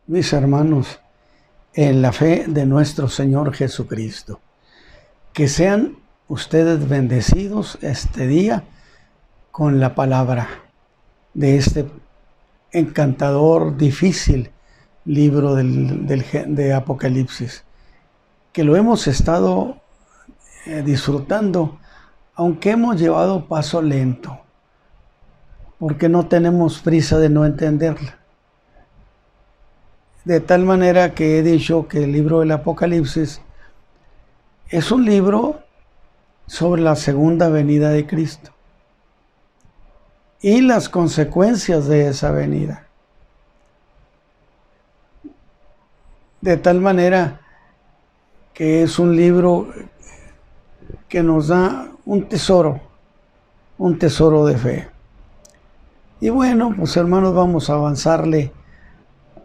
mis hermanos, en la fe de nuestro Señor Jesucristo. Que sean ustedes bendecidos este día con la palabra de este encantador, difícil libro de Apocalipsis, que lo hemos estado disfrutando, aunque hemos llevado paso lento, porque no tenemos prisa de no entenderla. De tal manera que he dicho que el libro del Apocalipsis es un libro sobre la segunda venida de Cristo y las consecuencias de esa venida. De tal manera que es un libro que nos da un tesoro de fe. Y bueno, pues hermanos, vamos a avanzarle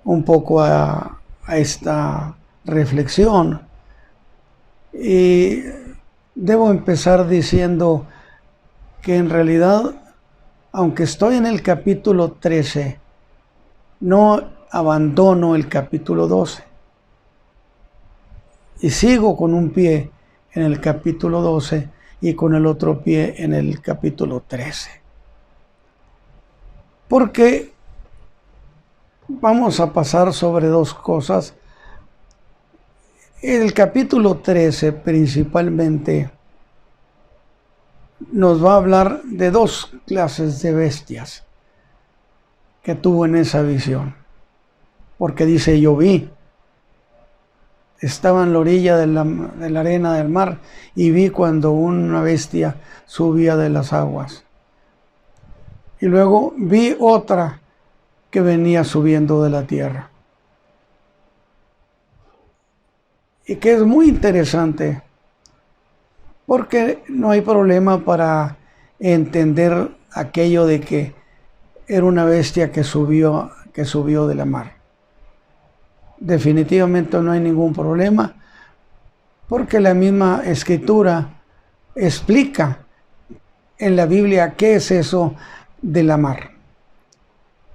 un poco a esta reflexión. Y debo empezar diciendo que en realidad, aunque estoy en el capítulo 13, no abandono el capítulo 12. Y sigo con un pie en el capítulo 12 y con el otro pie en el capítulo 13. Porque vamos a pasar sobre dos cosas. El capítulo 13 principalmente nos va a hablar de dos clases de bestias que tuvo en esa visión. Porque dice, yo vi, estaba en la orilla de la arena del mar y vi cuando una bestia subía de las aguas. Y luego vi otra que venía subiendo de la tierra. Y que es muy interesante, porque no hay problema para entender aquello de que era una bestia que subió de la mar. Definitivamente no hay ningún problema, porque la misma Escritura explica en la Biblia qué es eso de la mar.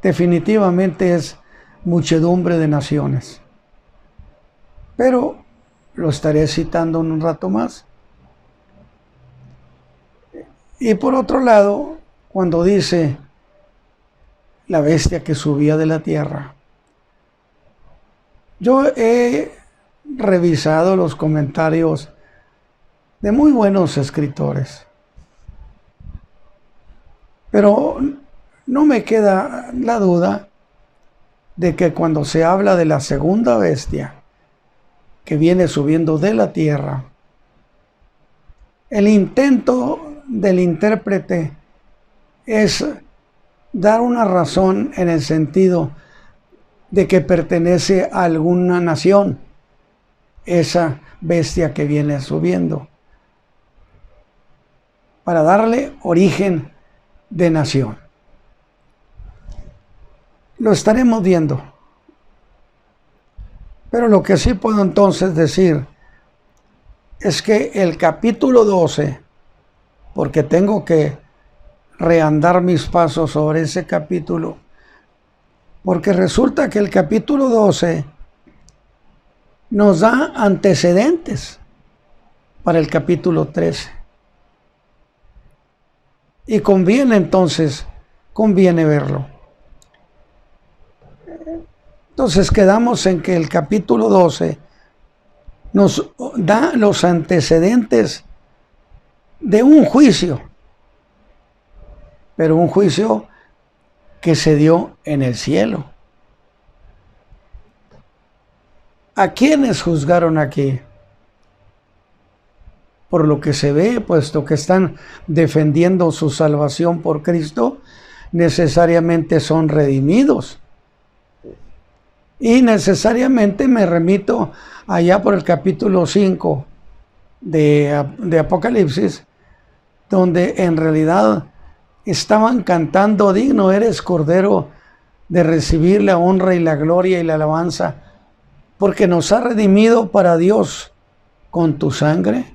Definitivamente es muchedumbre de naciones. Pero lo estaré citando en un rato más. Y por otro lado, cuando dice la bestia que subía de la tierra, yo he revisado los comentarios de muy buenos escritores, pero no me queda la duda de que cuando se habla de la segunda bestia que viene subiendo de la tierra, el intento del intérprete es dar una razón en el sentido de que pertenece a alguna nación, esa bestia que viene subiendo, para darle origen de nación. Lo estaremos viendo. Pero lo que sí puedo entonces decir es que el capítulo 12, porque tengo que reandar mis pasos sobre ese capítulo, porque resulta que el capítulo 12 nos da antecedentes para el capítulo 13. Y conviene verlo. Entonces quedamos en que el capítulo 12 nos da los antecedentes de un juicio, pero un juicio que se dio en el cielo. ¿A quiénes juzgaron aquí? Por lo que se ve, puesto que están defendiendo su salvación por Cristo, necesariamente son redimidos. Y necesariamente me remito allá por el capítulo 5 de Apocalipsis, donde en realidad estaban cantando, digno eres, Cordero, de recibir la honra y la gloria y la alabanza, porque nos ha redimido para Dios con tu sangre,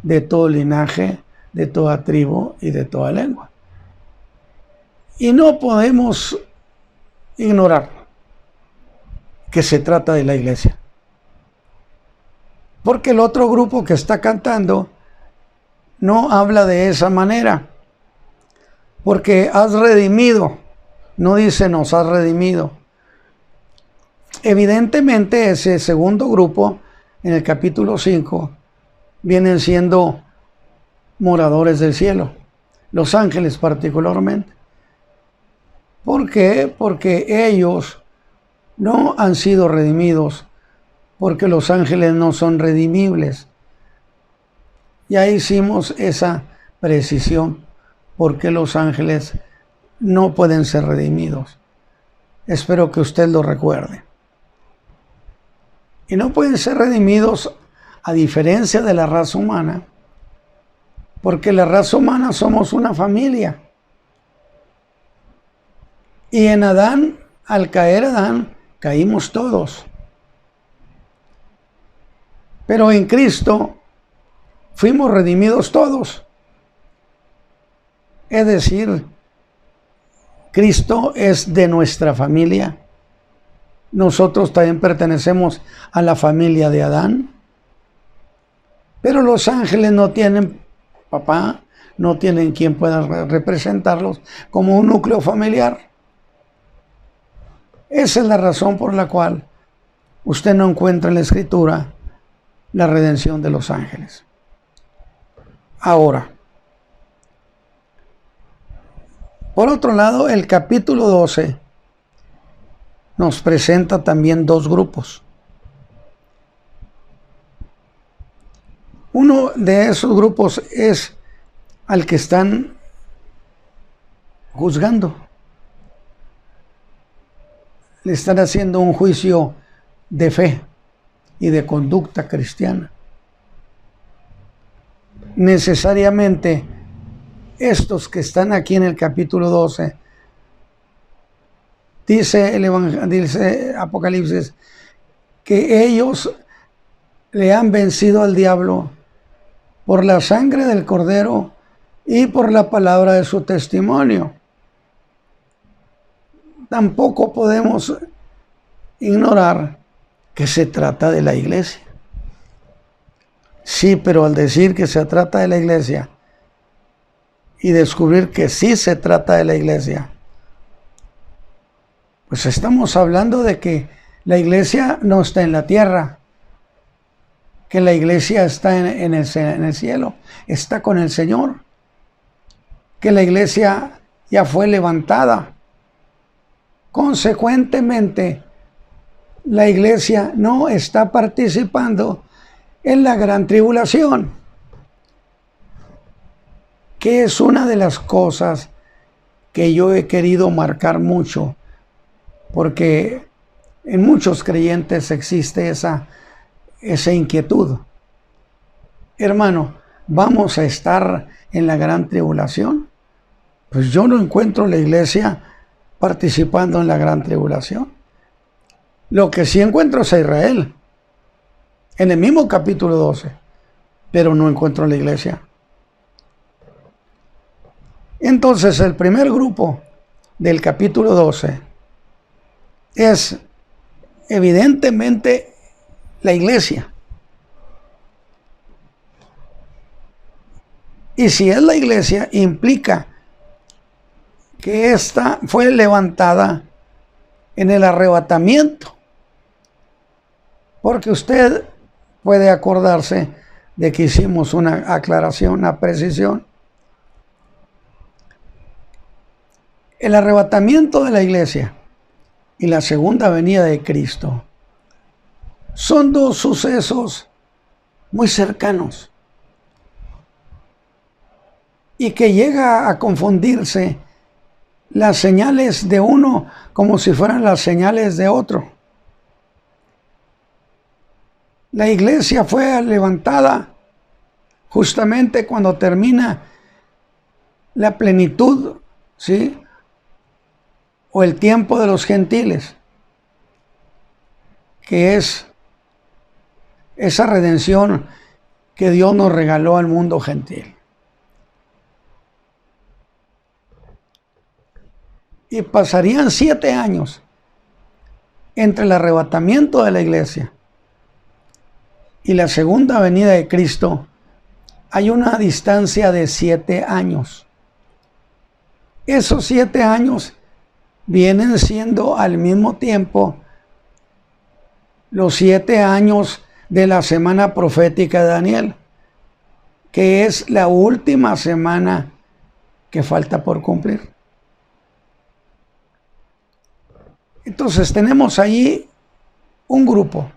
de todo linaje, de toda tribu y de toda lengua. Y no podemos ignorarlo. que se trata de la iglesia. Porque el otro grupo que está cantando no habla de esa manera. Porque has redimido, no dice nos has redimido. Evidentemente ese segundo grupo, en el capítulo 5, vienen siendo moradores del cielo, los ángeles particularmente. ¿Por qué? Porque ellos no han sido redimidos, porque los ángeles no son redimibles. Ya hicimos esa precisión, porque los ángeles no pueden ser redimidos. Espero que usted lo recuerde. Y no pueden ser redimidos a diferencia de la raza humana, porque la raza humana somos una familia. Y en Adán, al caer Adán, caímos todos. Pero en Cristo fuimos redimidos todos. Es decir, Cristo es de nuestra familia. Nosotros también pertenecemos a la familia de Adán. Pero los ángeles no tienen papá, no tienen quien pueda representarlos como un núcleo familiar. Esa es la razón por la cual usted no encuentra en la Escritura la redención de los ángeles. Ahora, por otro lado, el capítulo 12 nos presenta también dos grupos. Uno de esos grupos es al que están juzgando. Le están haciendo un juicio de fe y de conducta cristiana. Necesariamente estos que están aquí en el capítulo 12, dice Apocalipsis, que ellos le han vencido al diablo por la sangre del Cordero y por la palabra de su testimonio. Tampoco podemos ignorar que se trata de la iglesia. Sí, pero al decir que se trata de la iglesia y descubrir que sí se trata de la iglesia, pues estamos hablando de que la iglesia no está en la tierra, que la iglesia está en el cielo, está con el Señor, que la iglesia ya fue levantada. Consecuentemente, la iglesia no está participando en la gran tribulación, que es una de las cosas que yo he querido marcar mucho, porque en muchos creyentes existe esa inquietud. Hermano, ¿vamos a estar en la gran tribulación? Pues yo no encuentro la iglesia participando en la gran tribulación. Lo que sí encuentro es a Israel, en el mismo capítulo 12, pero no encuentro la iglesia. Entonces el primer grupo del capítulo 12 es evidentemente la iglesia. Y si es la iglesia, implica que ésta fue levantada en el arrebatamiento. Porque usted puede acordarse de que hicimos una aclaración, una precisión. El arrebatamiento de la iglesia y la segunda venida de Cristo son dos sucesos muy cercanos y que llega a confundirse las señales de uno como si fueran las señales de otro. La iglesia fue levantada justamente cuando termina la plenitud, ¿sí?, o el tiempo de los gentiles, que es esa redención que Dios nos regaló al mundo gentil. Y pasarían 7 años entre el arrebatamiento de la iglesia y la segunda venida de Cristo hay una distancia de 7 años. Esos 7 años vienen siendo al mismo tiempo los 7 años de la semana profética de Daniel, que es la última semana que falta por cumplir. Entonces tenemos ahí un grupo.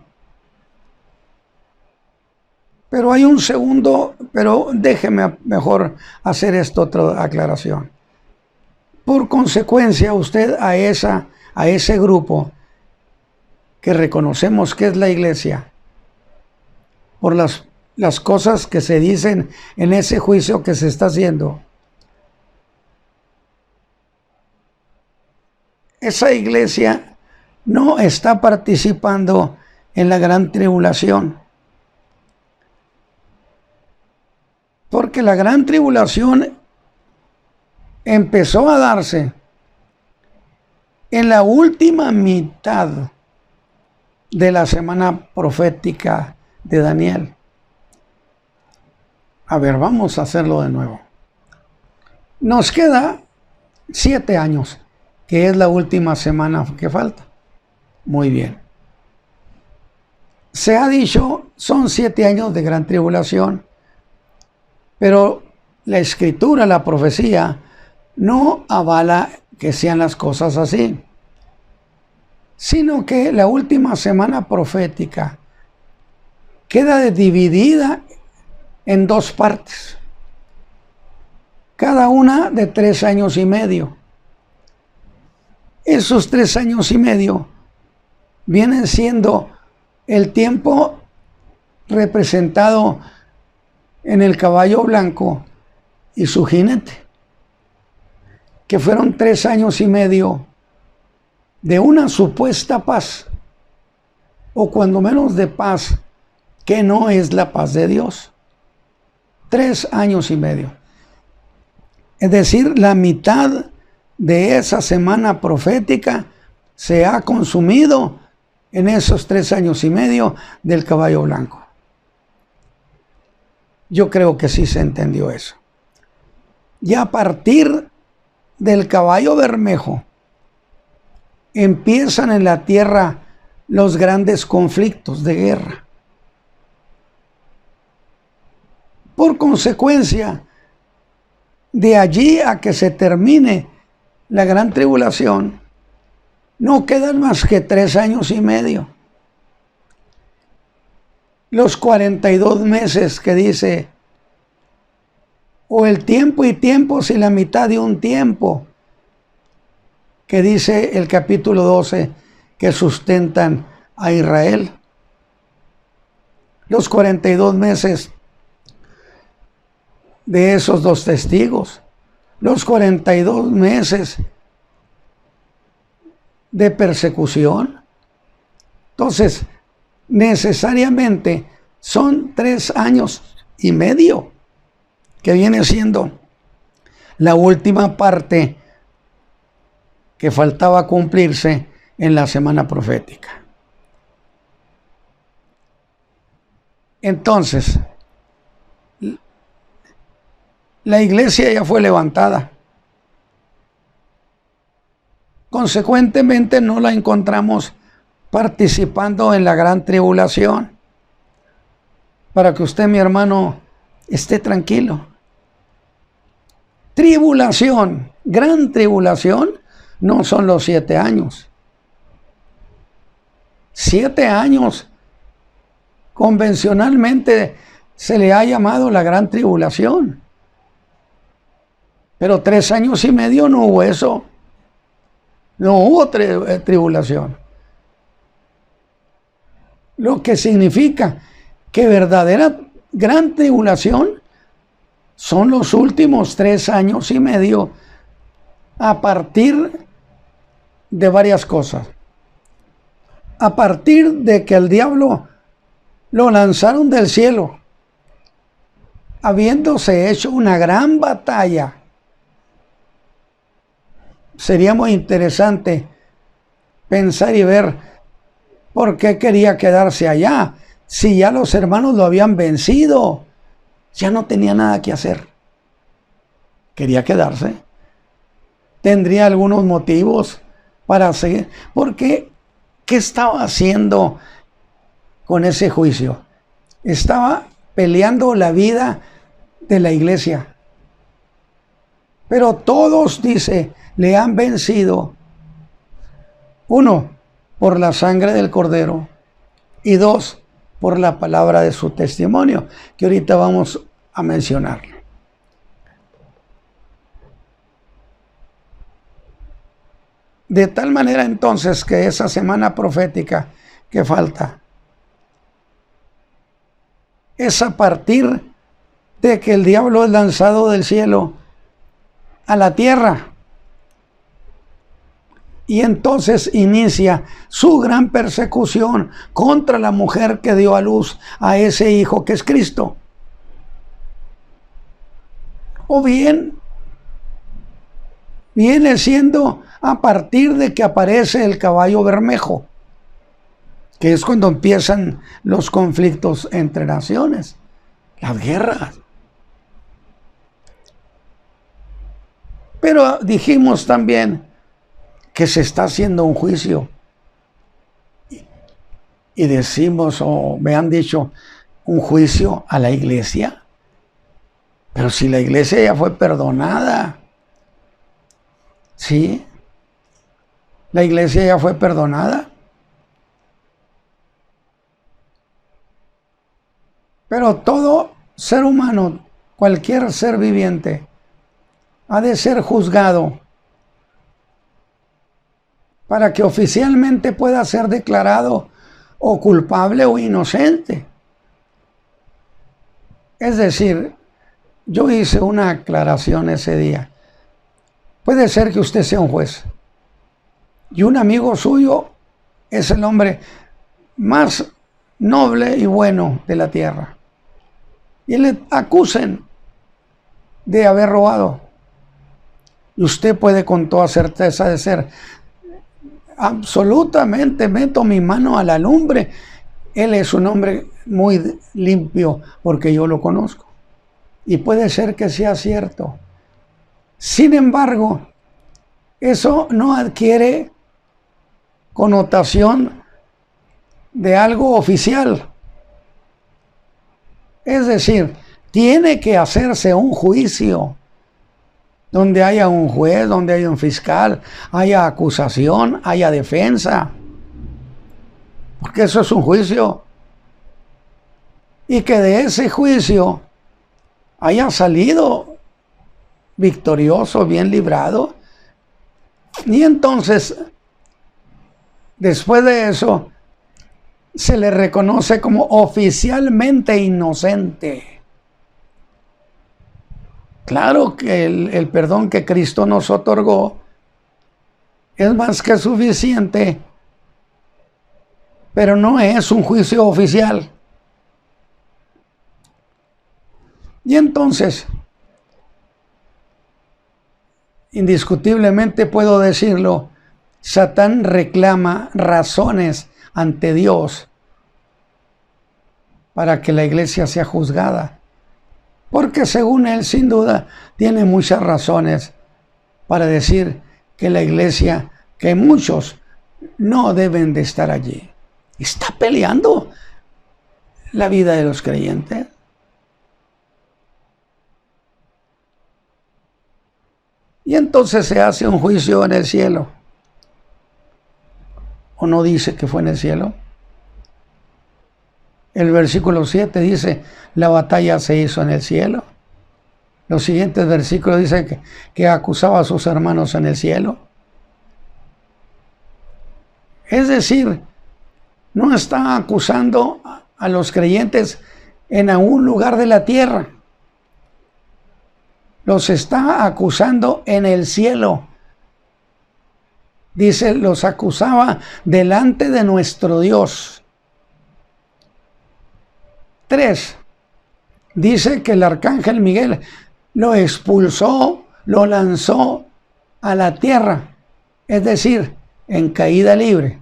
Pero hay un segundo, pero déjeme mejor hacer esta otra aclaración. Por consecuencia, usted a ese grupo que reconocemos que es la iglesia, por las cosas que se dicen en ese juicio que se está haciendo, esa iglesia no está participando en la gran tribulación. Porque la gran tribulación empezó a darse en la última mitad de la semana profética de Daniel. A ver, vamos a hacerlo de nuevo. Nos queda 7 años, que es la última semana que falta. Muy bien. Se ha dicho, son 7 años de gran tribulación. Pero la escritura, la profecía, no avala que sean las cosas así, sino que la última semana profética queda dividida en 2 partes, cada una de 3 años y medio. Esos 3 años y medio vienen siendo el tiempo representado en el caballo blanco y su jinete, que fueron 3 años y medio de una supuesta paz, o cuando menos de paz, que no es la paz de Dios. 3 años y medio. Es decir, la mitad de esa semana profética se ha consumido en esos 3 años y medio del caballo blanco. Yo creo que sí se entendió eso. Y a partir del caballo bermejo empiezan en la tierra los grandes conflictos de guerra. Por consecuencia, de allí a que se termine la gran tribulación, no quedan más que 3 años y medio. Los 42 meses que dice, o el tiempo y tiempos y la mitad de un tiempo, que dice el capítulo 12, que sustentan a Israel. Los 42 meses de esos 2 testigos, los 42 meses de persecución. Entonces, necesariamente son 3 años y medio, que viene siendo la última parte que faltaba cumplirse en la semana profética. Entonces, la iglesia ya fue levantada. Consecuentemente no la encontramos participando en la gran tribulación. Para que usted, mi hermano, esté tranquilo. Tribulación, gran tribulación, no son los 7 años. 7 años convencionalmente se le ha llamado la gran tribulación. Pero 3 años y medio no hubo eso. No hubo tribulación. Lo que significa que verdadera gran tribulación son los últimos 3 años y medio a partir de varias cosas. A partir de que el diablo lo lanzaron del cielo, habiéndose hecho una gran batalla. Sería muy interesante pensar y ver ¿Por qué quería quedarse allá? Si ya los hermanos lo habían vencido, ya no tenía nada que hacer. Quería quedarse. Tendría algunos motivos para seguir. Porque, ¿qué estaba haciendo con ese juicio? Estaba peleando la vida de la iglesia. Pero todos, dice, le han vencido. 1, por la sangre del Cordero. Y 2, por la palabra de su testimonio, que ahorita vamos a mencionarlo. De tal manera entonces que esa semana profética que falta es a partir de que el diablo es lanzado del cielo a la tierra. Y entonces inicia su gran persecución contra la mujer que dio a luz a ese hijo que es Cristo. O bien, viene siendo a partir de que aparece el caballo bermejo, que es cuando empiezan los conflictos entre naciones, las guerras. Pero dijimos también que se está haciendo un juicio. Y decimos, o me han dicho, un juicio a la iglesia. Pero si la iglesia ya fue perdonada. ¿Sí? La iglesia ya fue perdonada. Pero todo ser humano, cualquier ser viviente, ha de ser juzgado para que oficialmente pueda ser declarado o culpable o inocente. Es decir, yo hice una aclaración ese día. Puede ser que usted sea un juez y un amigo suyo es el hombre más noble y bueno de la tierra y le acusen de haber robado. Y usted puede con toda certeza decir, absolutamente meto mi mano a la lumbre, él es un hombre muy limpio porque yo lo conozco. Y puede ser que sea cierto. Sin embargo, eso no adquiere connotación de algo oficial. Es decir, tiene que hacerse un juicio donde haya un juez, donde haya un fiscal, haya acusación, haya defensa. Porque eso es un juicio. Y que de ese juicio haya salido victorioso, bien librado. Y entonces, después de eso, se le reconoce como oficialmente inocente. Claro que el perdón que Cristo nos otorgó es más que suficiente, pero no es un juicio oficial. Y entonces, indiscutiblemente puedo decirlo, Satán reclama razones ante Dios para que la iglesia sea juzgada. Porque según él, sin duda, tiene muchas razones para decir que la iglesia, que muchos no deben de estar allí. Está peleando la vida de los creyentes. Y entonces se hace un juicio en el cielo. ¿O no dice que fue en el cielo? El versículo 7 dice, la batalla se hizo en el cielo. Los siguientes versículos dicen que acusaba a sus hermanos en el cielo. Es decir, no está acusando a los creyentes en algún lugar de la tierra. Los está acusando en el cielo. Dice, los acusaba delante de nuestro Dios. 3. Dice que el arcángel Miguel lo expulsó, lo lanzó a la tierra, es decir, en caída libre.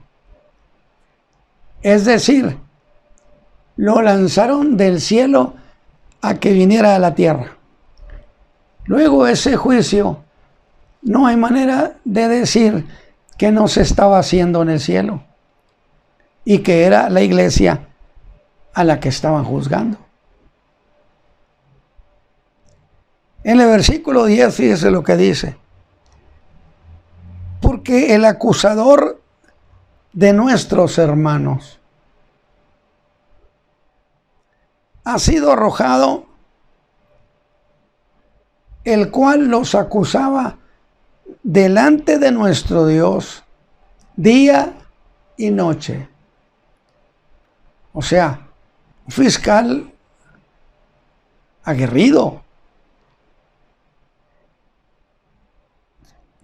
Es decir, lo lanzaron del cielo a que viniera a la tierra. Luego ese juicio, no hay manera de decir que no se estaba haciendo en el cielo y que era la iglesia a la que estaban juzgando. En el versículo 10, fíjese lo que dice: porque el acusador de nuestros hermanos ha sido arrojado, el cual los acusaba delante de nuestro Dios día y noche. O sea, un fiscal aguerrido.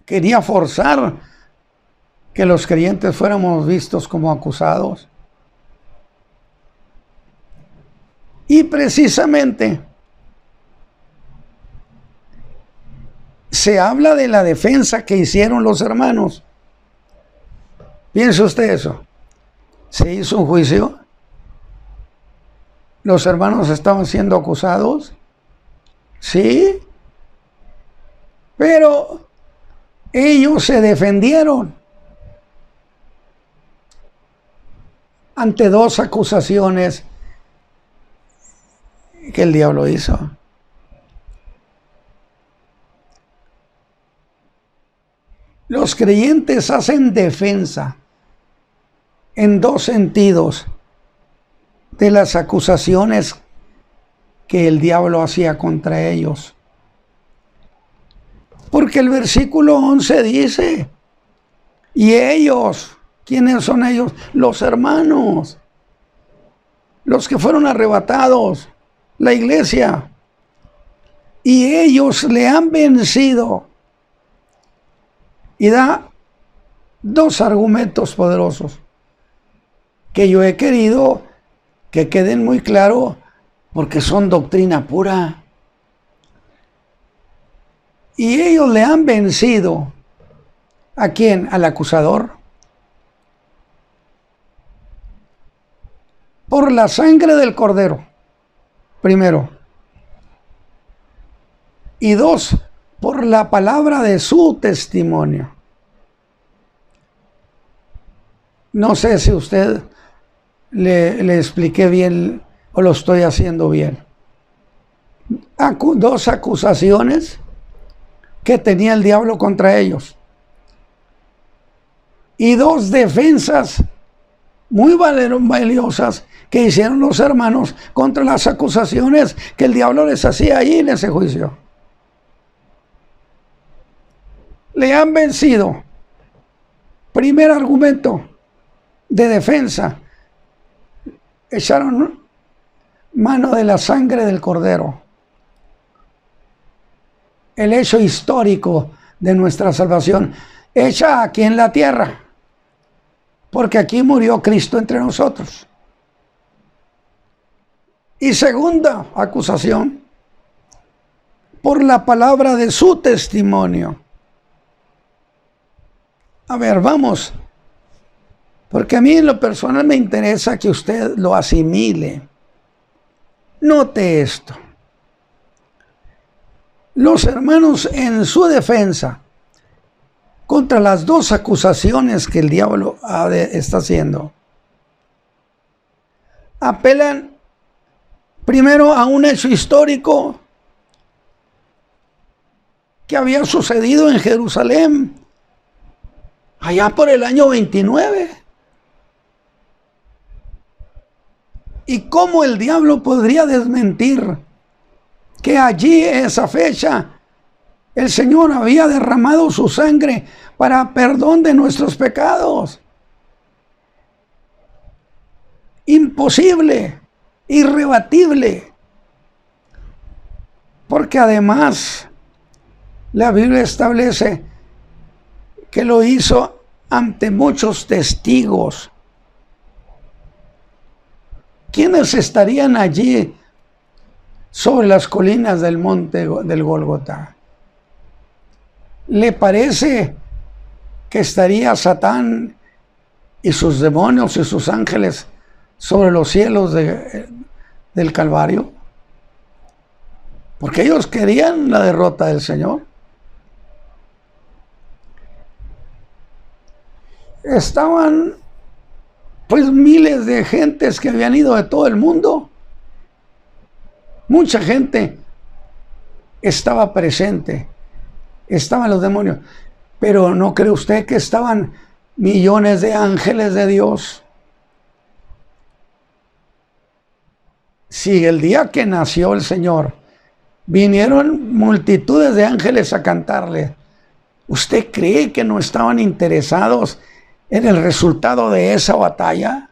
Quería forzar que los creyentes fuéramos vistos como acusados. Y precisamente se habla de la defensa que hicieron los hermanos. Piense usted eso. Se hizo un juicio. Los hermanos estaban siendo acusados. Sí. Pero ellos se defendieron ante dos acusaciones que el diablo hizo. Los creyentes hacen defensa en dos sentidos de las acusaciones que el diablo hacía contra ellos. Porque el versículo 11 dice: y ellos, ¿quiénes son ellos? Los hermanos, los que fueron arrebatados, la iglesia, y ellos le han vencido. Y da dos argumentos poderosos que yo he querido que queden muy claros porque son doctrina pura. Y ellos le han vencido. ¿A quién? Al acusador. Por la sangre del Cordero, primero. Y dos, por la palabra de su testimonio. No sé si usted le expliqué bien o lo estoy haciendo bien. Dos acusaciones que tenía el diablo contra ellos. Y dos defensas muy valiosas que hicieron los hermanos contra las acusaciones que el diablo les hacía ahí en ese juicio. Le han vencido. Primer argumento de defensa: echaron mano de la sangre del Cordero. El hecho histórico de nuestra salvación, hecha aquí en la tierra, porque aquí murió Cristo entre nosotros. Y segunda acusación, por la palabra de su testimonio. A ver, vamos, porque a mí en lo personal me interesa que usted lo asimile. Note esto. Los hermanos, en su defensa contra las dos acusaciones que el diablo está haciendo, apelan primero a un hecho histórico que había sucedido en Jerusalén allá por el año 29. ¿Y cómo el diablo podría desmentir que allí, esa fecha, el Señor había derramado su sangre para perdón de nuestros pecados? Imposible, irrebatible. Porque además la Biblia establece que lo hizo ante muchos testigos. ¿Quiénes estarían allí sobre las colinas del monte del Gólgota? ¿Le parece que estaría Satán y sus demonios y sus ángeles sobre los cielos del Calvario, porque ellos querían la derrota del Señor. Estaban pues miles de gentes que habían ido de todo el mundo. Mucha gente estaba presente, estaban los demonios, pero ¿no cree usted que estaban millones de ángeles de Dios? Si el día que nació el Señor vinieron multitudes de ángeles a cantarle, ¿usted cree que no estaban interesados en el resultado de esa batalla?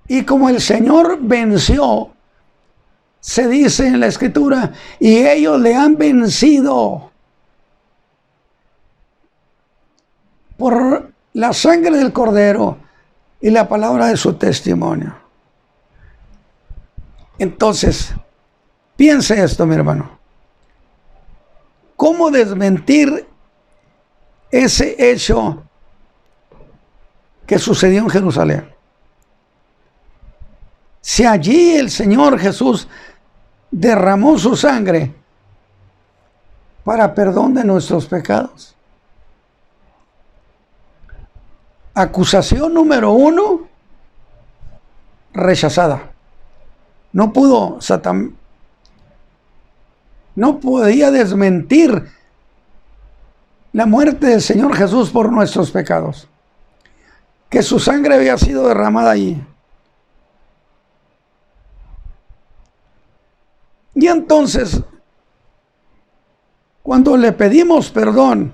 Y como el Señor venció, se dice en la Escritura, y ellos le han vencido por la sangre del Cordero y la palabra de su testimonio. Entonces, piense esto, mi hermano. ¿Cómo desmentir ese hecho que sucedió en Jerusalén? Si allí el Señor Jesús derramó su sangre para perdón de nuestros pecados. Acusación número 1, rechazada. No podía desmentir la muerte del Señor Jesús por nuestros pecados, que su sangre había sido derramada allí. Y entonces, cuando le pedimos perdón,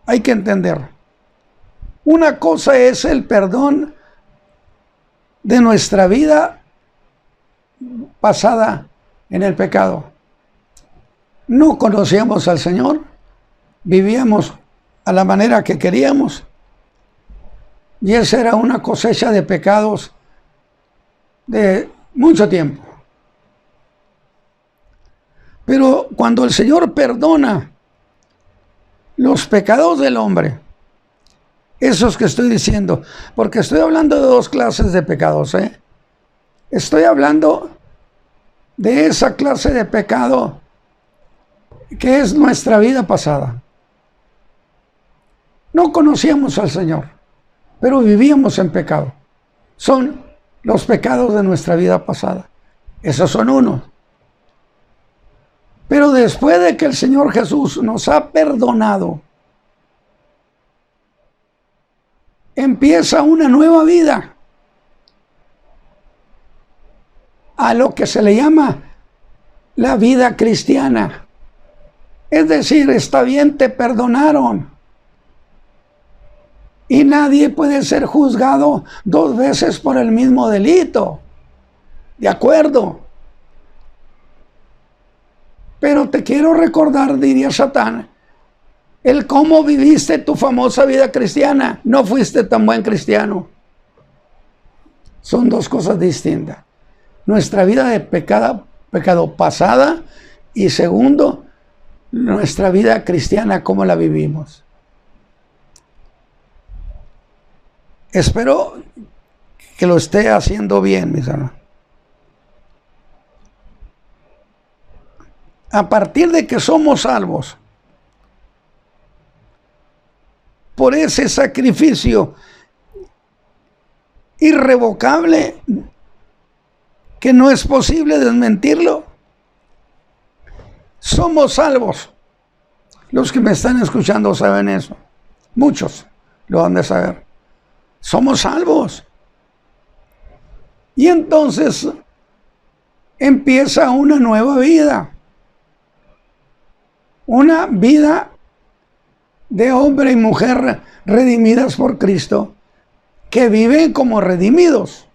hay que entender, una cosa es el perdón de nuestra vida pasada en el pecado. No conocíamos al Señor, vivíamos a la manera que queríamos, y esa era una cosecha de pecados de mucho tiempo. Pero cuando el Señor perdona los pecados del hombre, esos que estoy diciendo, porque estoy hablando de dos clases de pecados, estoy hablando de esa clase de pecado que es nuestra vida pasada. No conocíamos al Señor, pero vivíamos en pecado. Son los pecados de nuestra vida pasada. Esos son unos. Pero después de que el Señor Jesús nos ha perdonado, empieza una nueva vida, a lo que se le llama la vida cristiana. Es decir, está bien, te perdonaron, y nadie puede ser juzgado 2 veces por el mismo delito. ¿De acuerdo? Pero te quiero recordar, diría Satán, el cómo viviste tu famosa vida cristiana. No fuiste tan buen cristiano. Son dos cosas distintas. Nuestra vida de pecado pasada, y segundo, nuestra vida cristiana, cómo la vivimos. Espero que lo esté haciendo bien, mis hermanos. A partir de que somos salvos por ese sacrificio irrevocable que no es posible desmentirlo, somos salvos. Los que me están escuchando saben eso. Muchos lo han de saber. Somos salvos. Y entonces empieza una nueva vida. Una vida de hombre y mujer redimidas por Cristo, que viven como redimidos.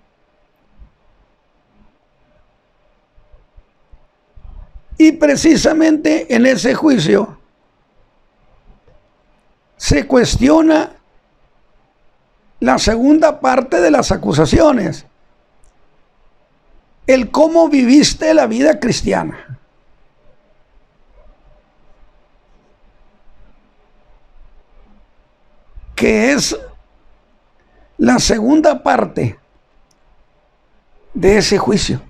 Y precisamente en ese juicio se cuestiona la segunda parte de las acusaciones, el cómo viviste la vida cristiana. que es la segunda parte de ese juicio.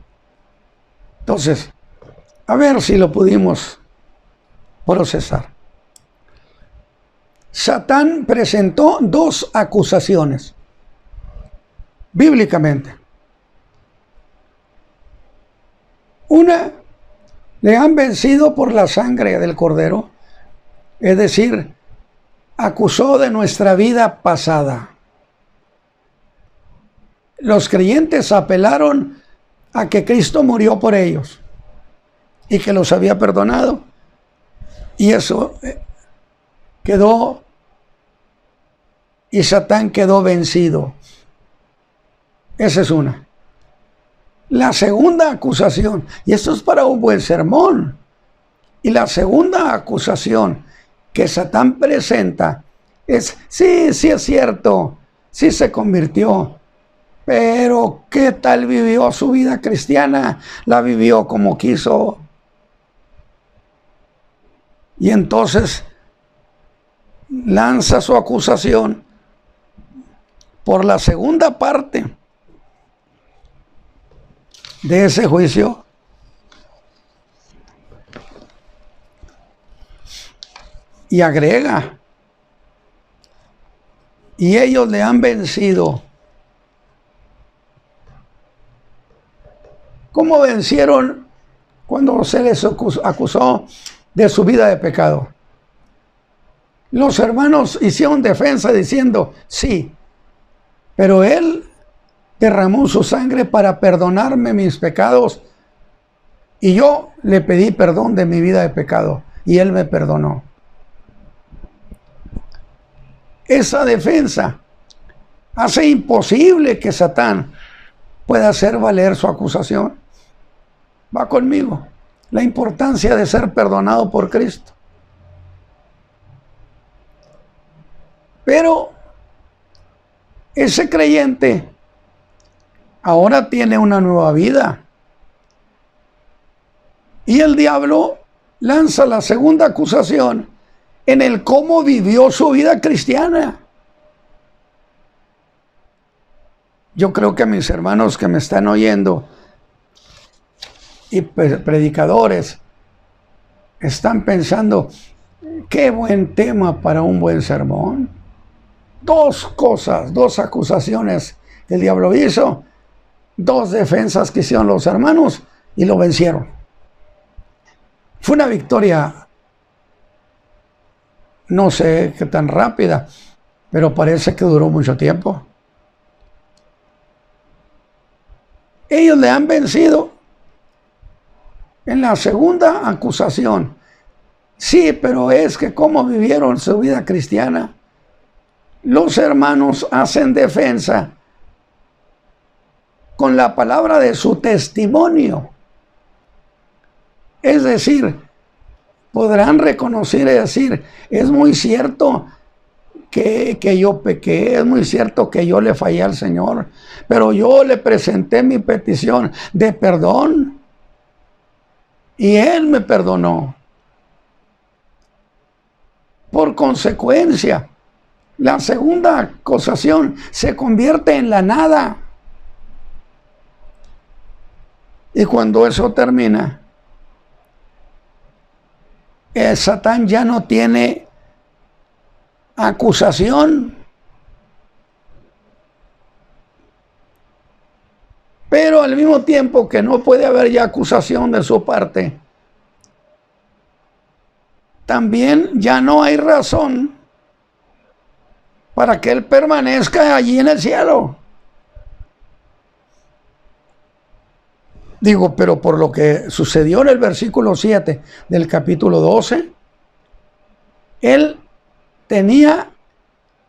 Entonces, a ver si lo pudimos procesar. Satán presentó dos acusaciones bíblicamente. Una, le han vencido por la sangre del Cordero, es decir, acusó de nuestra vida pasada. Los creyentes apelaron a que Cristo murió por ellos y que los había perdonado. Y eso quedó, y Satán quedó vencido. Esa es una. La segunda acusación, y esto es para un buen sermón, y la segunda acusación que Satán presenta es, sí es cierto, sí se convirtió, pero ¿qué tal vivió su vida cristiana? La vivió como quiso. Y entonces lanza su acusación por la segunda parte de ese juicio. Y agrega, y ellos le han vencido. ¿Cómo vencieron cuando se les acusó de su vida de pecado? Los hermanos hicieron defensa diciendo, sí, pero Él derramó su sangre para perdonarme mis pecados y yo le pedí perdón de mi vida de pecado y Él me perdonó. Esa defensa hace imposible que Satán pueda hacer valer su acusación. Va conmigo. La importancia de ser perdonado por Cristo. Pero ese creyente ahora tiene una nueva vida. Y el diablo lanza la segunda acusación en el cómo vivió su vida cristiana. Yo creo que mis hermanos que me están oyendo y predicadores están pensando, qué buen tema para un buen sermón. Dos cosas, dos acusaciones que el diablo hizo, dos defensas que hicieron los hermanos y lo vencieron. Fue una victoria, no sé qué tan rápida, pero parece que duró mucho tiempo. Ellos le han vencido en la segunda acusación. Sí, pero es que cómo vivieron su vida cristiana. Los hermanos hacen defensa con la palabra de su testimonio. Es decir, podrán reconocer y decir, es muy cierto que yo pequé, es muy cierto que yo le fallé al Señor, pero yo le presenté mi petición de perdón y Él me perdonó. Por consecuencia, la segunda acusación se convierte en la nada. Y cuando eso termina, Satán ya no tiene acusación. Pero al mismo tiempo que no puede haber ya acusación de su parte, también ya no hay razón para que él permanezca allí en el cielo. Digo, pero por lo que sucedió en el versículo 7 del capítulo 12, él tenía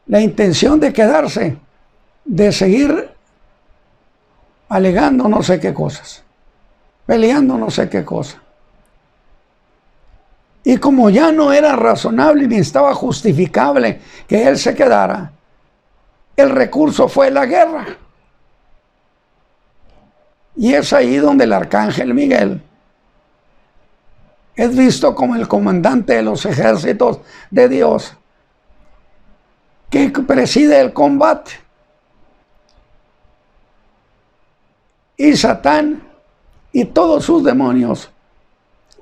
la intención de quedarse, de seguir alegando no sé qué cosas, peleando no sé qué cosa. Y como ya no era razonable ni estaba justificable que él se quedara, el recurso fue la guerra. Y es ahí donde el arcángel Miguel es visto como el comandante de los ejércitos de Dios. que preside el combate. Y Satán y todos sus demonios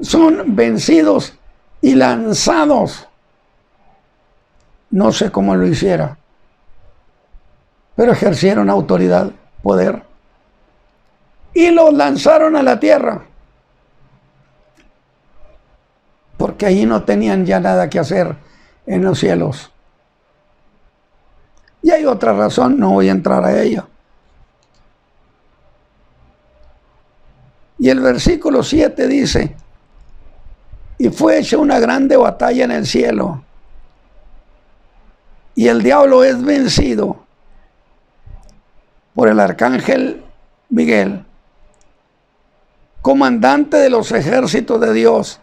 son vencidos y lanzados. No sé cómo lo hiciera, pero ejercieron autoridad, poder, y los lanzaron a la tierra, porque allí no tenían ya nada que hacer en los cielos. Y hay otra razón, no voy a entrar a ella. Y el versículo 7 dice: y fue hecha una grande batalla en el cielo, y el diablo es vencido por el arcángel Miguel, comandante de los ejércitos de Dios,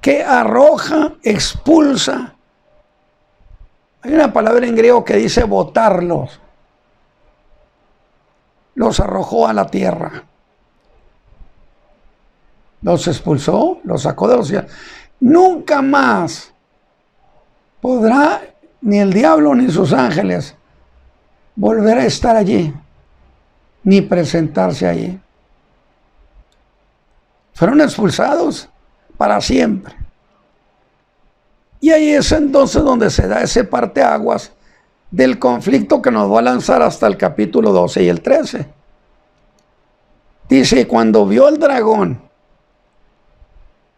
que arroja, expulsa. Hay una palabra en griego que dice botarlos. Los arrojó a la tierra. Los expulsó, los sacó de los cielos. Nunca más podrá ni el diablo ni sus ángeles volver a estar allí, ni presentarse allí. Fueron expulsados para siempre. Y ahí es entonces donde se da ese parteaguas del conflicto que nos va a lanzar hasta el capítulo 12 y el 13. Dice: cuando vio el dragón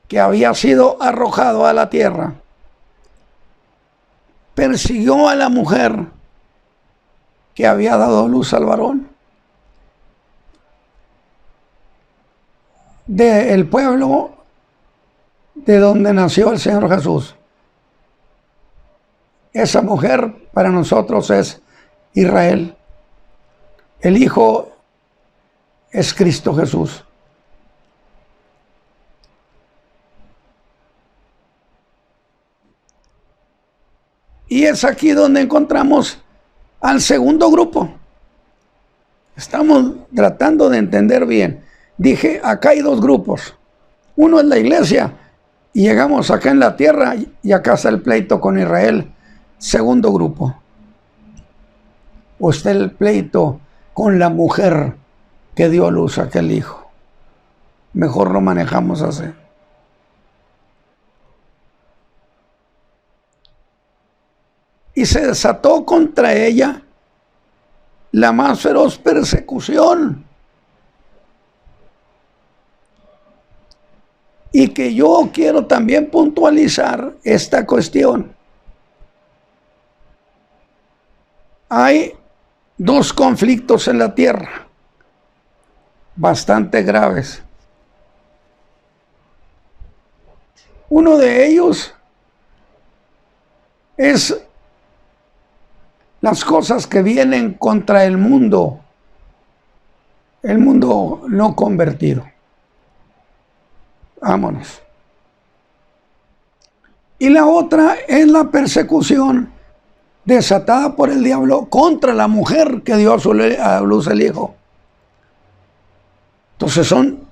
que había sido arrojado a la tierra, persiguió a la mujer que había dado luz al varón del pueblo de donde nació el Señor Jesús. Esa mujer para nosotros es Israel. El Hijo es Cristo Jesús. Y es aquí donde encontramos al segundo grupo. Estamos tratando de entender bien. Dije, acá hay dos grupos. Uno es la iglesia, y llegamos acá en la tierra, y acá está el pleito con Israel. Segundo grupo. O está el pleito con la mujer que dio a luz a aquel hijo. Mejor lo manejamos así. Y se desató contra ella la más feroz persecución. Y que yo quiero también puntualizar esta cuestión. Hay dos conflictos en la tierra bastante graves. Uno de ellos es las cosas que vienen contra el mundo no convertido. Vámonos. Y la otra es la persecución desatada por el diablo contra la mujer que dio a luz el hijo. Entonces son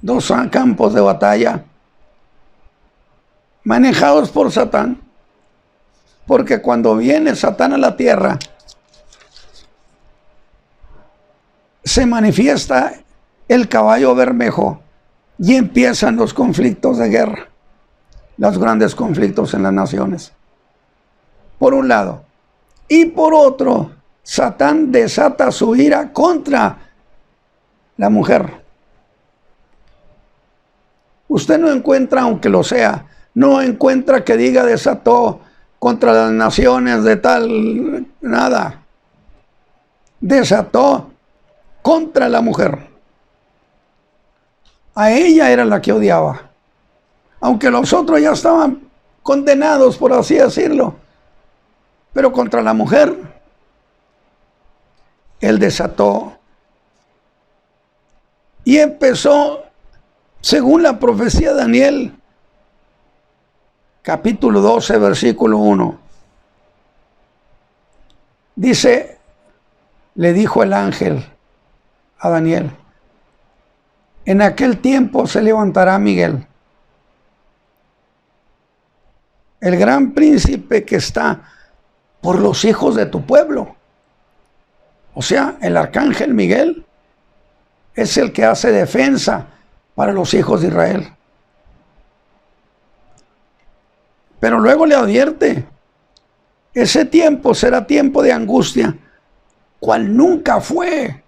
dos campos de batalla manejados por Satán, porque cuando viene Satán a la tierra, se manifiesta el caballo bermejo y empiezan los conflictos de guerra, los grandes conflictos en las naciones, por un lado. Y por otro, Satán desata su ira contra la mujer. Usted no encuentra, aunque lo sea, no encuentra que diga desató contra las naciones de tal, nada. Desató contra la mujer. A ella era la que odiaba, aunque los otros ya estaban condenados, por así decirlo. Pero contra la mujer, él desató y empezó, según la profecía de Daniel, capítulo 12, versículo 1. Dice, le dijo el ángel a Daniel: en aquel tiempo se levantará Miguel, el gran príncipe que está por los hijos de tu pueblo. O sea, el arcángel Miguel es el que hace defensa para los hijos de Israel. Pero luego le advierte, ese tiempo será tiempo de angustia, cual nunca fue.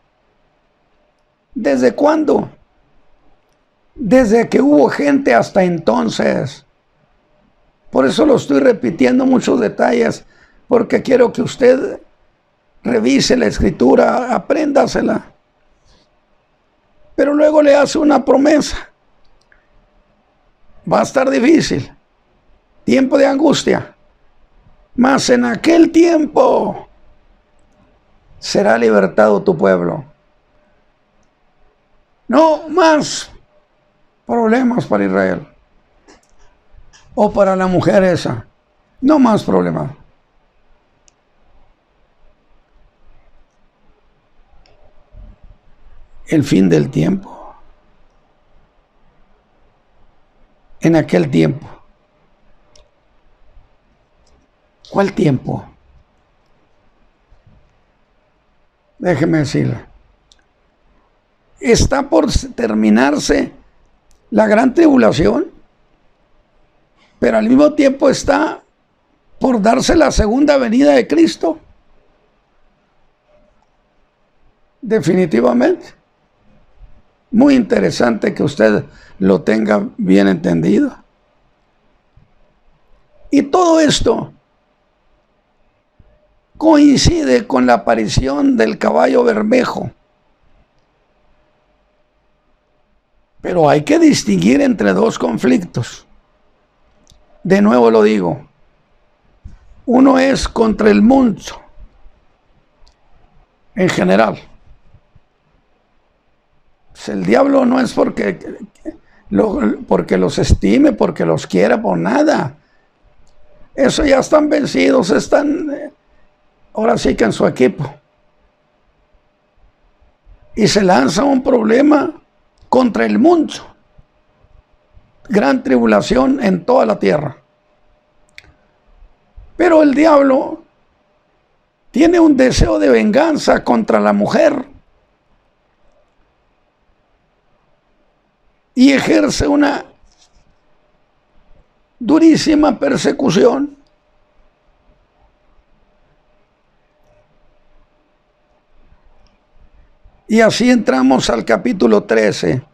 ¿Desde cuándo? Desde que hubo gente hasta entonces. Por eso lo estoy repitiendo muchos detalles, porque quiero que usted revise la escritura, apréndasela. Pero luego le hace una promesa. Va a estar difícil, tiempo de angustia, mas en aquel tiempo será libertado tu pueblo. No más problemas para Israel o para la mujer esa. No más problemas. El fin del tiempo. En aquel tiempo. ¿Cuál tiempo? Déjeme decirle. Está por terminarse la gran tribulación, pero al mismo tiempo está por darse la segunda venida de Cristo. Definitivamente. Muy interesante que usted lo tenga bien entendido. Y todo esto coincide con la aparición del caballo bermejo. Pero hay que distinguir entre dos conflictos. De nuevo lo digo. Uno es contra el mundo en general. Pues el diablo no es porque los estime, porque los quiera, por nada. Eso ya están vencidos, están ahora sí que en su equipo. Y se lanza un problema contra el mundo. Gran tribulación en toda la tierra. Pero el diablo tiene un deseo de venganza contra la mujer y ejerce una durísima persecución. Y así entramos al capítulo 13,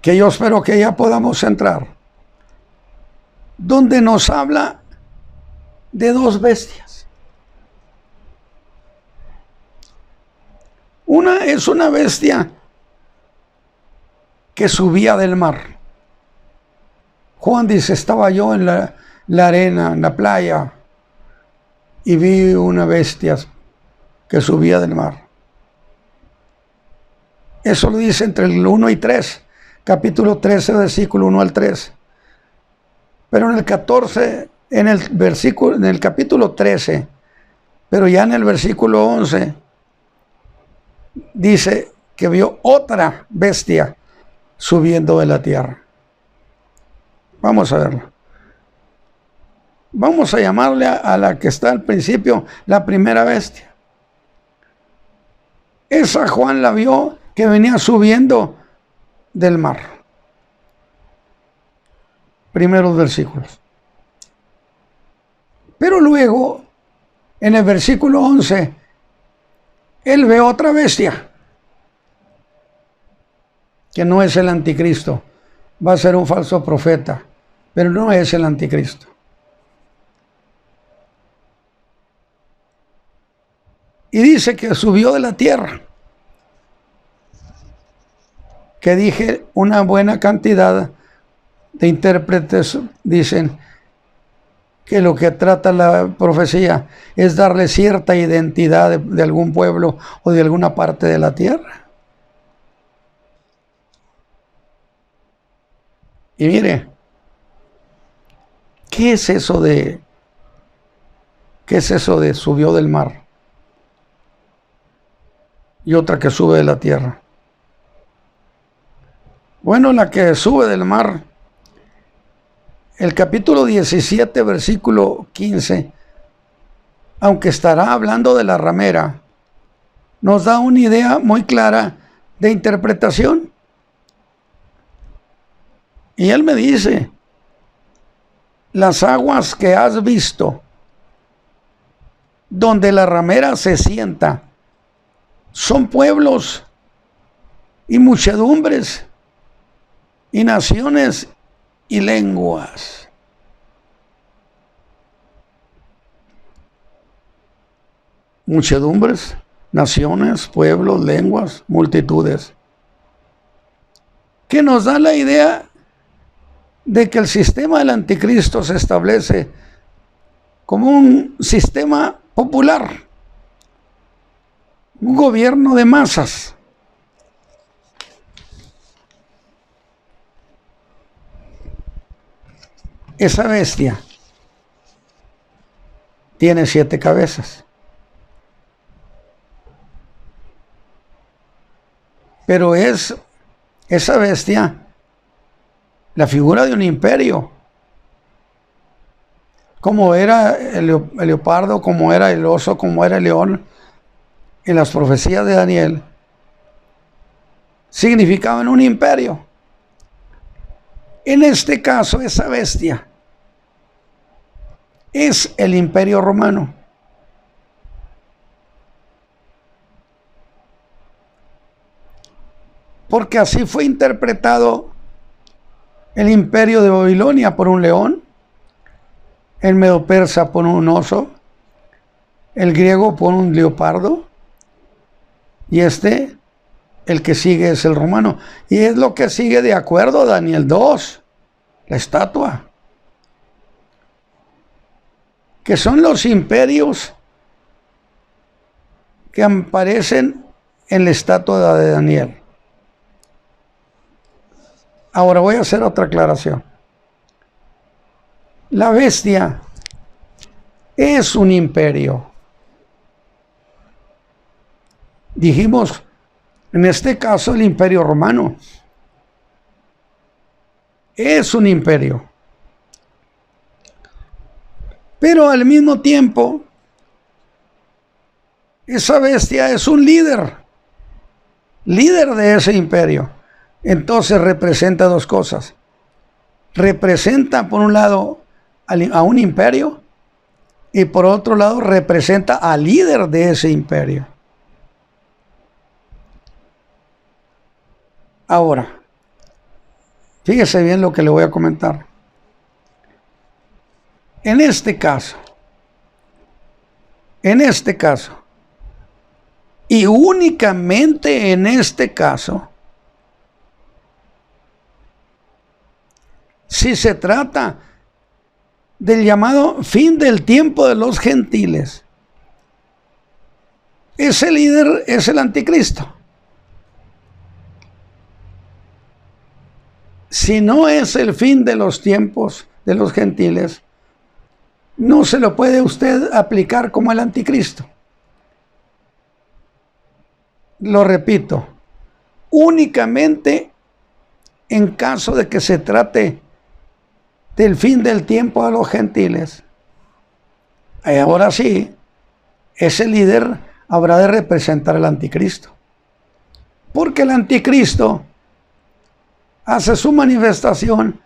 que yo espero que ya podamos entrar, donde nos habla de dos bestias. Una es una bestia que subía del mar. Juan dice, estaba yo en la arena, en la playa, y vi una bestia que subía del mar. Eso lo dice entre el 1 y 3, capítulo 13, versículo 1 al 3. Pero en el 14, en el capítulo 13, pero ya en el versículo 11, dice que vio otra bestia subiendo de la tierra. Vamos a verlo. Vamos a llamarle a la que está al principio la primera bestia. Esa Juan la vio que venía subiendo del mar. Primeros versículos. Pero luego, en el versículo 11, él ve otra bestia, que no es el anticristo. Va a ser un falso profeta, pero no es el anticristo. Y dice que subió de la tierra. Que dije, una buena cantidad de intérpretes dicen que lo que trata la profecía es darle cierta identidad de algún pueblo o de alguna parte de la tierra. Y mire, ¿qué es eso de subió del mar? Y otra que sube de la tierra. Bueno, la que sube del mar el capítulo 17, versículo 15, aunque estará hablando de la ramera, nos da una idea muy clara de interpretación. Y él me dice, las aguas que has visto, donde la ramera se sienta, son pueblos y muchedumbres y naciones y lenguas. Muchedumbres, naciones, pueblos, lenguas, multitudes. Que nos da la idea de que el sistema del anticristo se establece como un sistema popular, un gobierno de masas. Esa bestia tiene 7 cabezas. Pero es esa bestia la figura de un imperio. Como era el leopardo, como era el oso, como era el león, en las profecías de Daniel, significaban un imperio. En este caso, esa bestia es el imperio romano. Porque así fue interpretado el imperio de Babilonia por un león, el medo-persa por un oso, el griego por un leopardo, y el que sigue es el romano. Y es lo que sigue de acuerdo a Daniel 2, la estatua. Que son los imperios que aparecen en la estatua de Daniel. Ahora voy a hacer otra aclaración. La bestia es un imperio. Dijimos, en este caso, el imperio romano es un imperio. Pero al mismo tiempo, esa bestia es un líder de ese imperio. Entonces representa 2 cosas. Representa, por un lado, a un imperio, y por otro lado, representa al líder de ese imperio. Ahora, fíjese bien lo que le voy a comentar. En este caso, y únicamente en este caso, si se trata del llamado fin del tiempo de los gentiles, ese líder es el anticristo. Si no es el fin de los tiempos de los gentiles, no se lo puede usted aplicar como el anticristo. Lo repito, únicamente en caso de que se trate del fin del tiempo de los gentiles. Ahora sí, ese líder habrá de representar al anticristo. Porque el anticristo hace su manifestación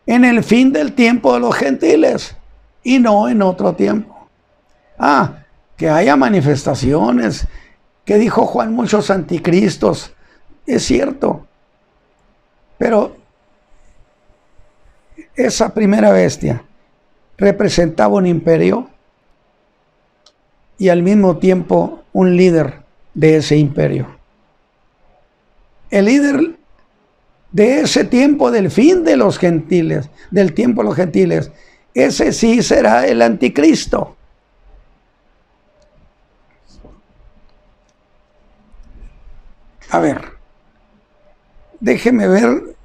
en el fin del tiempo de los gentiles y no en otro tiempo. Que haya manifestaciones, que dijo Juan, muchos anticristos, es cierto, pero esa primera bestia representaba un imperio y al mismo tiempo un líder de ese imperio. El líder de ese tiempo del fin de los gentiles, del tiempo de los gentiles, ese sí será el anticristo. A ver, déjeme ver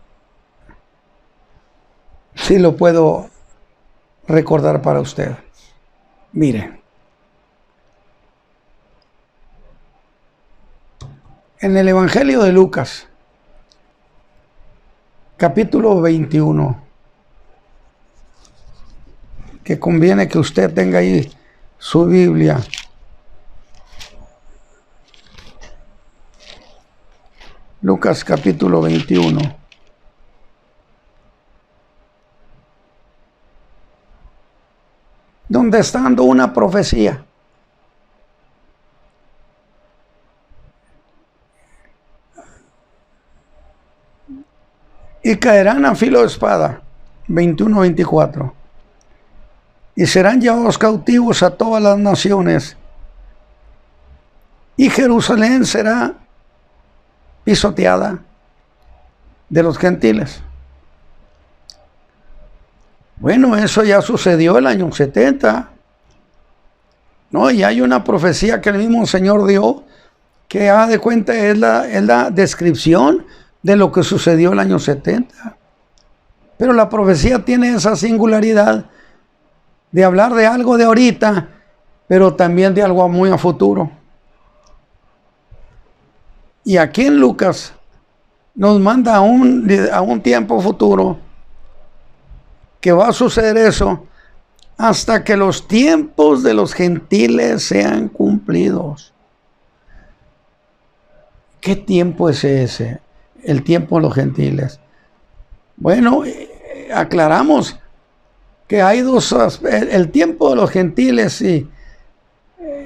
si lo puedo recordar para usted. Mire, en el Evangelio de Lucas, capítulo 21, que conviene que usted tenga ahí su Biblia. Lucas capítulo 21. Donde está dando una profecía. Y caerán a filo de espada, 21-24. Y serán llevados cautivos a todas las naciones. Y Jerusalén será pisoteada de los gentiles. Bueno, eso ya sucedió el año 70. No, y hay una profecía que el mismo Señor dio, que haga de cuenta es la descripción de lo que sucedió el año 70. Pero la profecía tiene esa singularidad de hablar de algo de ahorita, pero también de algo muy a futuro. Y aquí en Lucas nos manda a un tiempo futuro que va a suceder eso hasta que los tiempos de los gentiles sean cumplidos. ¿Qué tiempo es ese? El tiempo de los gentiles. Bueno, aclaramos que hay dos aspectos. El tiempo de los gentiles y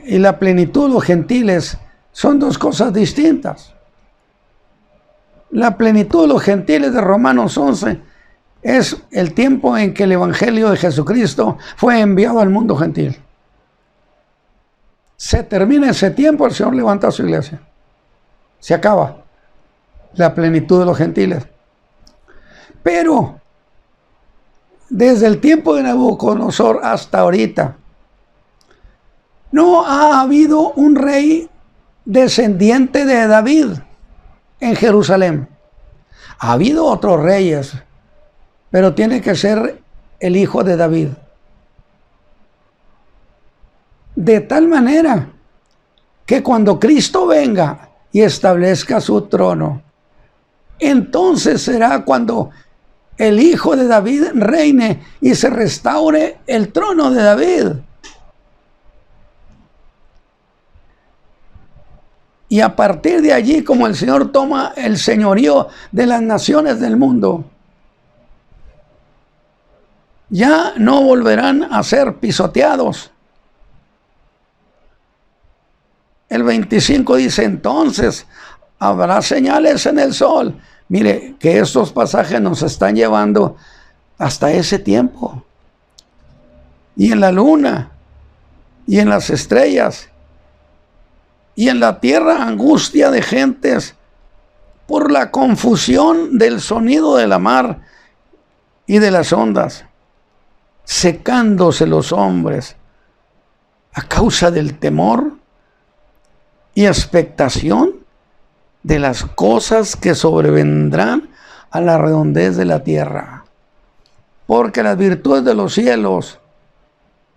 la plenitud de los gentiles son dos cosas distintas. La plenitud de los gentiles de Romanos 11 es el tiempo en que el Evangelio de Jesucristo fue enviado al mundo gentil. Se termina ese tiempo, el Señor levanta su iglesia. Se acaba la plenitud de los gentiles. Pero desde el tiempo de Nabucodonosor hasta ahorita, no ha habido un rey descendiente de David en Jerusalén. Ha habido otros reyes, pero tiene que ser el hijo de David. De tal manera que cuando Cristo venga y establezca su trono, entonces será cuando el hijo de David reine y se restaure el trono de David. Y a partir de allí, como el Señor toma el señorío de las naciones del mundo, ya no volverán a ser pisoteados. El 25 dice, entonces habrá señales en el sol. Mire, que estos pasajes nos están llevando hasta ese tiempo. Y en la luna, y en las estrellas, y en la tierra angustia de gentes por la confusión del sonido de la mar y de las ondas, secándose los hombres a causa del temor y expectación de las cosas que sobrevendrán a la redondez de la tierra, porque las virtudes de los cielos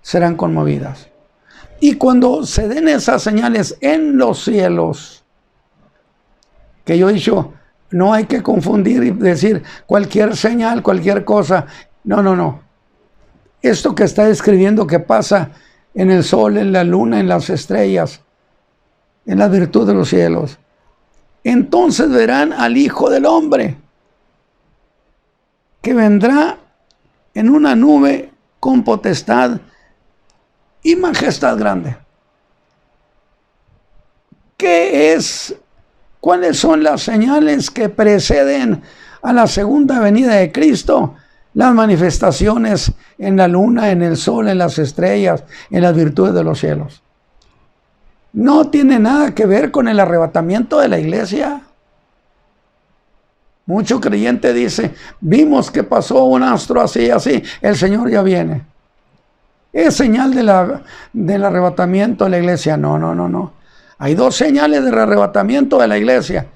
serán conmovidas. Y cuando se den esas señales en los cielos, que yo he dicho, no hay que confundir y decir cualquier señal, cualquier cosa. No. Esto que está describiendo que pasa en el sol, en la luna, en las estrellas, en la virtud de los cielos. Entonces verán al Hijo del Hombre, que vendrá en una nube con potestad y majestad grande. ¿Cuáles son las señales que preceden a la segunda venida de Cristo? Las manifestaciones en la luna, en el sol, en las estrellas, en las virtudes de los cielos. No tiene nada que ver con el arrebatamiento de la iglesia. Mucho creyente dice, vimos que pasó un astro así, el Señor ya viene. ¿Es señal del arrebatamiento de la iglesia? No. Hay dos señales del arrebatamiento de la iglesia,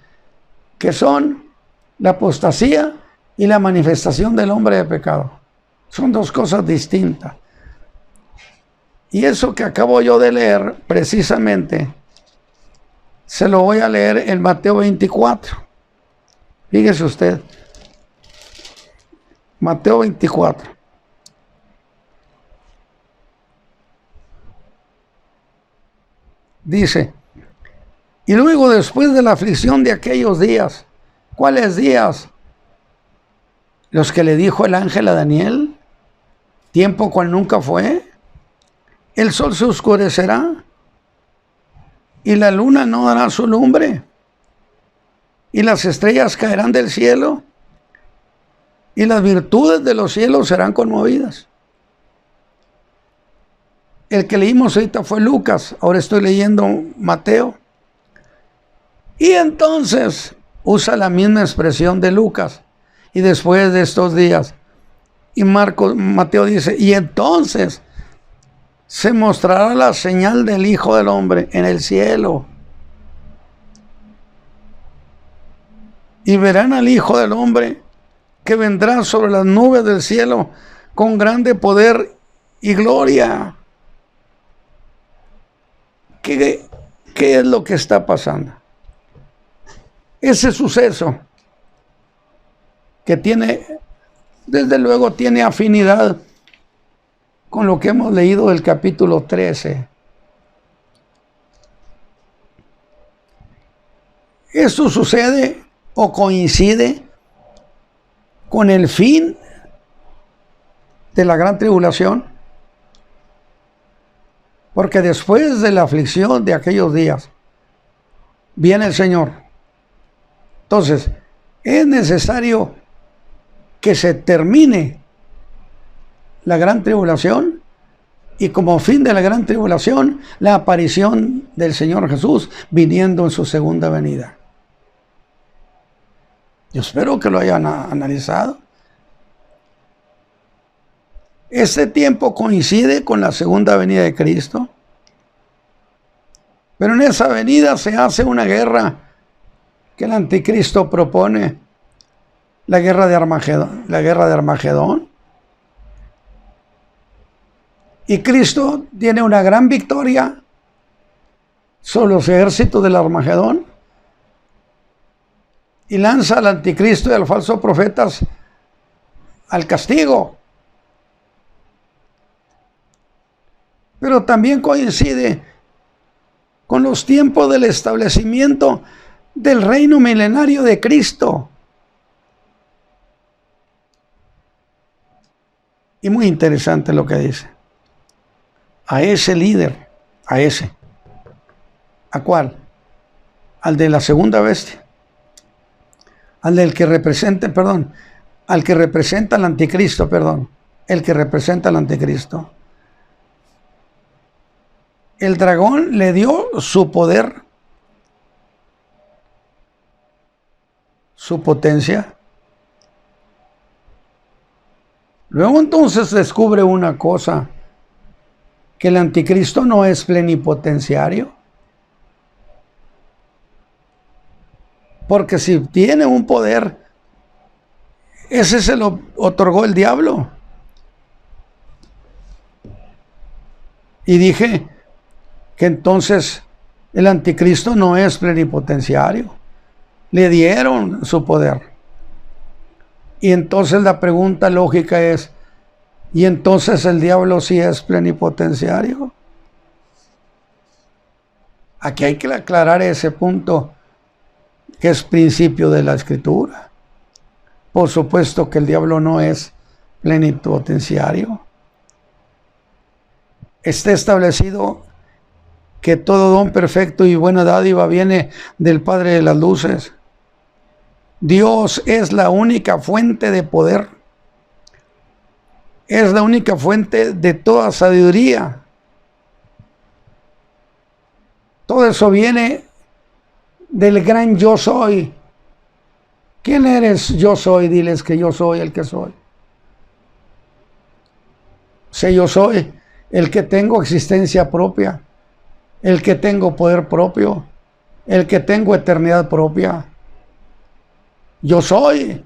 que son la apostasía y la manifestación del hombre de pecado. Son dos cosas distintas. Y eso que acabo yo de leer, precisamente, se lo voy a leer en Mateo 24. Fíjese usted. Mateo 24. Dice, y luego después de la aflicción de aquellos días, ¿cuáles días? Los que le dijo el ángel a Daniel, tiempo cual nunca fue. El sol se oscurecerá y la luna no dará su lumbre y las estrellas caerán del cielo y las virtudes de los cielos serán conmovidas. El que leímos ahorita fue Lucas, ahora estoy leyendo Mateo. Y entonces usa la misma expresión de Lucas. Y después de estos días, y Mateo dice, y entonces se mostrará la señal del Hijo del Hombre en el cielo. Y verán al Hijo del Hombre que vendrá sobre las nubes del cielo con grande poder y gloria. ¿Qué es lo que está pasando? Ese suceso que desde luego tiene afinidad con lo que hemos leído del capítulo 13. Esto sucede o coincide con el fin de la gran tribulación, porque después de la aflicción de aquellos días viene el Señor. Entonces, es necesario que se termine la gran tribulación y como fin de la gran tribulación, la aparición del Señor Jesús viniendo en su segunda venida. Yo espero que lo hayan analizado. Este tiempo coincide con la segunda venida de Cristo, pero en esa venida se hace una guerra que el anticristo propone, la guerra de Armagedón. Y Cristo tiene una gran victoria sobre los ejércitos del Armagedón y lanza al anticristo y al falso profetas al castigo. Pero también coincide con los tiempos del establecimiento del reino milenario de Cristo. Y muy interesante lo que dice. A ese líder, ¿a cuál? Al de la segunda bestia. Al que representa al anticristo, el que representa al anticristo. El dragón le dio su poder, su potencia. Luego entonces descubre una cosa, que el anticristo no es plenipotenciario. Porque si tiene un poder, ese se lo otorgó el diablo. Y dije que entonces el anticristo no es plenipotenciario. Le dieron su poder. Y entonces la pregunta lógica es, ¿y entonces el diablo sí es plenipotenciario? Aquí hay que aclarar ese punto, que es principio de la Escritura. Por supuesto que el diablo no es plenipotenciario. Está establecido que todo don perfecto y buena dádiva viene del Padre de las luces. Dios es la única fuente de poder. Es la única fuente de toda sabiduría. Todo eso viene del gran yo soy. ¿Quién eres? Yo soy. Diles que yo soy el que soy. Sé yo soy el que tengo existencia propia, el que tengo poder propio, el que tengo eternidad propia. Yo soy.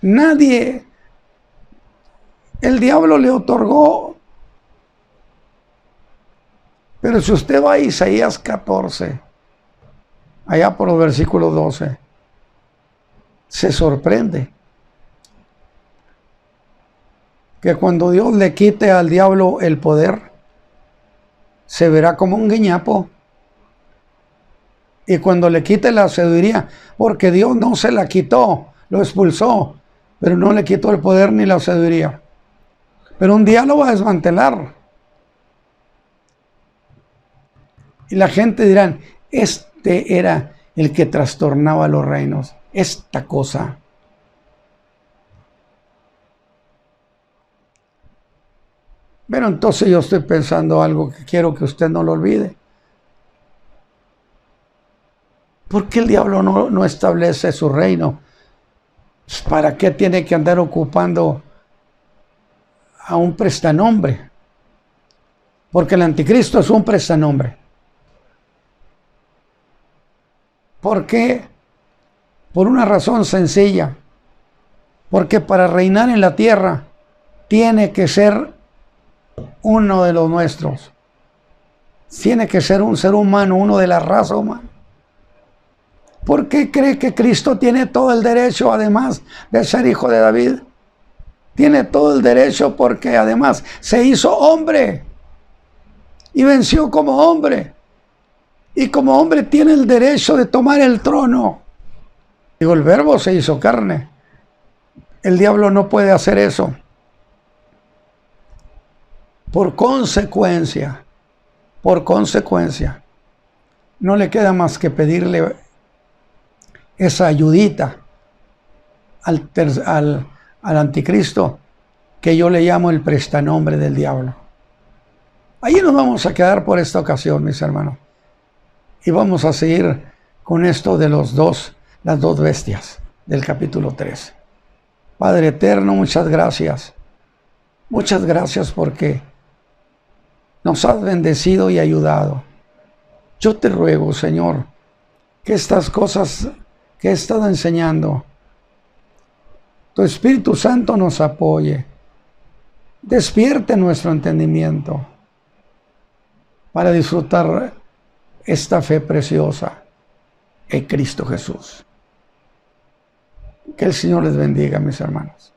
Nadie. El diablo le otorgó. Pero si usted va a Isaías 14, allá por el versículo 12, se sorprende que cuando Dios le quite al diablo el poder, se verá como un guiñapo. Y cuando le quite la sabiduría, porque Dios no se la quitó, lo expulsó, pero no le quitó el poder ni la sabiduría. Pero un día lo va a desmantelar. Y la gente dirá, este era el que trastornaba los reinos, esta cosa. Pero entonces yo estoy pensando algo que quiero que usted no lo olvide. ¿Por qué el diablo no establece su reino? ¿Para qué tiene que andar ocupando a un prestanombre? Porque el anticristo es un prestanombre. ¿Por qué? Por una razón sencilla. Porque para reinar en la tierra tiene que ser uno de los nuestros. Tiene que ser un ser humano, uno de la raza humana. ¿Por qué cree que Cristo tiene todo el derecho, además de ser hijo de David? Tiene todo el derecho porque además se hizo hombre y venció como hombre. Y como hombre tiene el derecho de tomar el trono. Digo, el verbo se hizo carne. El diablo no puede hacer eso. Por consecuencia, no le queda más que pedirle esa ayudita al anticristo, que yo le llamo el prestanombre del diablo. Allí nos vamos a quedar por esta ocasión, mis hermanos. Y vamos a seguir con esto de las dos bestias del capítulo 3. Padre eterno, muchas gracias. Muchas gracias porque nos has bendecido y ayudado. Yo te ruego, Señor, que estas cosas que he estado enseñando, tu Espíritu Santo nos apoye. Despierte nuestro entendimiento para disfrutar esta fe preciosa en Cristo Jesús. Que el Señor les bendiga, mis hermanos.